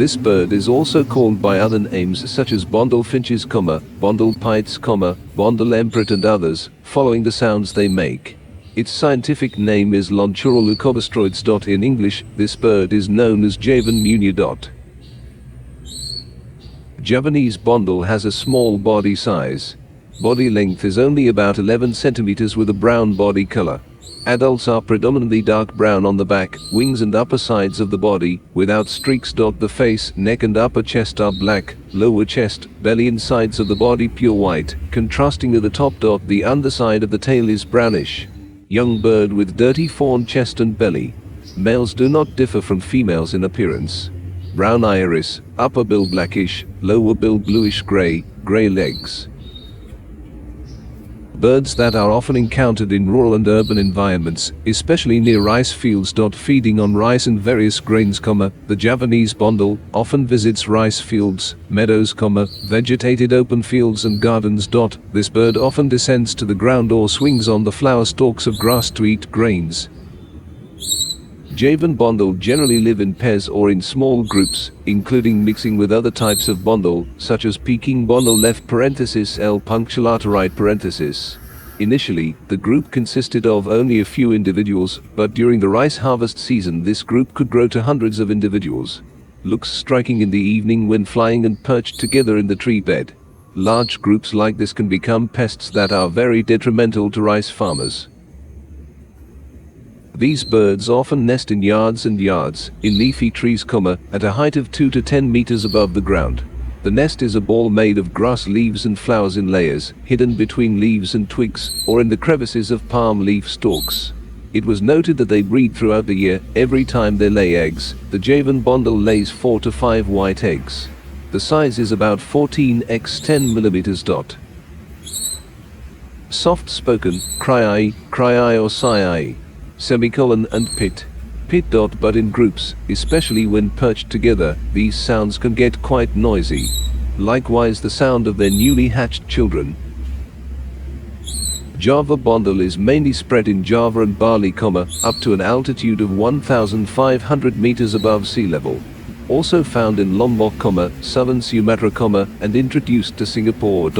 This bird is also called by other names such as Bondol finches, Bondol piits, Bondol emprit and others, following the sounds they make. Its scientific name is Lonchura leucogastroides. In English, this bird is known as Javan Munia. Javanese Bondol has a small body size. Body length is only about 11 centimeters with a brown body color. Adults are predominantly dark brown on the back, wings and upper sides of the body, without streaks. The face, neck and upper chest are black, lower chest, belly and sides of the body pure white, contrasting to the top. The underside of the tail is brownish. Young bird with dirty fawn chest and belly. Males do not differ from females in appearance. Brown iris, upper bill blackish, lower bill bluish gray legs. Birds that are often encountered in rural and urban environments, especially near rice fields. Feeding on rice and various grains, the Javanese Bondol often visits rice fields, meadows, vegetated open fields and gardens. This bird often descends to the ground or swings on the flower stalks of grass to eat grains. Javan Bondol generally live in pairs or in small groups, including mixing with other types of Bondol, such as Peking Bondol L. punctulatoride. Initially, the group consisted of only a few individuals, but during the rice harvest season this group could grow to hundreds of individuals. Looks striking in the evening when flying and perched together in the tree bed. Large groups like this can become pests that are very detrimental to rice farmers. These birds often nest in yards and yards, in leafy trees, at a height of 2 to 10 meters above the ground. The nest is a ball made of grass leaves and flowers in layers, hidden between leaves and twigs, or in the crevices of palm leaf stalks. It was noted that they breed throughout the year. Every time they lay eggs, the Javan Bondol lays 4 to 5 white eggs. The size is about 14 x 10 millimeters. Soft spoken, cry or sigh, and pit. But in groups, especially when perched together, these sounds can get quite noisy. Likewise the sound of their newly hatched children. Java Bondol is mainly spread in Java and Bali, up to an altitude of 1,500 meters above sea level. Also found in Lombok, southern Sumatra, and introduced to Singapore.